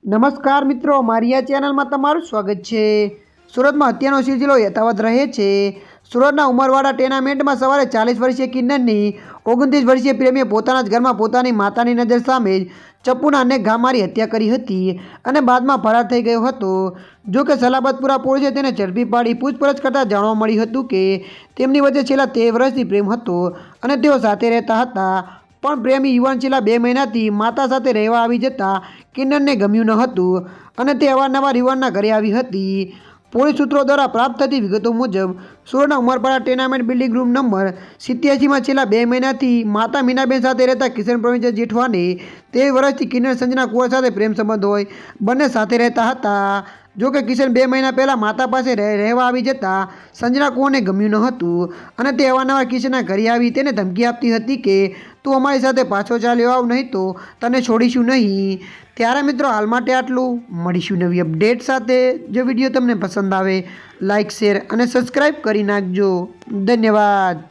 નમસ્કાર મિત્રો, મારી આ ચેનલમાં તમારું સ્વાગત છે। સુરતમાં હત્યાનો સિલસિલો યથાવત રહે છે। સુરતના ઉમરવાડા ટેનામેન્ટમાં સવારે 40 વર્ષીય કિન્નરની 29 વર્ષીય પ્રેમીએ પોતાના જ ઘરમાં પોતાની માતાની નજર સામે જ ચપ્પુના અનેક ઘા મારી હત્યા કરી હતી અને બાદમાં ફરાર થઈ ગયો હતો। જો કે સલાબતપુરા પોલીસે તેને ઝડપી પાડી પૂછપરછ કરતાં જાણવા મળ્યું હતું કે તેમની વચ્ચે છેલ્લા 13 વર્ષથી પ્રેમ હતો અને તેઓ સાથે રહેતા હતા। પણ પ્રેમી યુવાન છેલ્લા 2 મહિનાથી માતા સાથે રહેવા આવી જતાં કિન્નરને ગમ્યું ન હતું અને તે અવારનવાર યુવાનના ઘરે આવી હતી। પોલીસ સૂત્રો દ્વારા પ્રાપ્ત થતી વિગતો મુજબ સુરતના ઉમરપાડા ટેનામેન્ટ બિલ્ડિંગ રૂમ નંબર 87માં છેલ્લા 2 મહિનાથી માતા મીનાબેન સાથે રહેતા કિશન પ્રવીણચંદ જેઠવાને 13 વર્ષથી કિન્નર સંજના કુંવર સાથે પ્રેમ સંબંધ હોય બંને સાથે રહેતા હતા। જો કે કિશન 2 મહિના પહેલાં માતા પાસે રહેવા આવી જતાં સંજના કુંવરને ગમ્યું ન હતું અને તે અવારનવાર કિશનના ઘરે આવી તેને ધમકી આપતી હતી કે તું અમારી સાથે પાછો ચાલ્યો આવ, નહીં તો તને છોડીશું નહીં। ત્યારે મિત્રો હાલ માટે આટલું, મળીશું નવી અપડેટ સાથે। જો વિડીયો તમને પસંદ આવે લાઇક, શેર અને સબસ્ક્રાઈબ કરી નાખજો। ધન્યવાદ।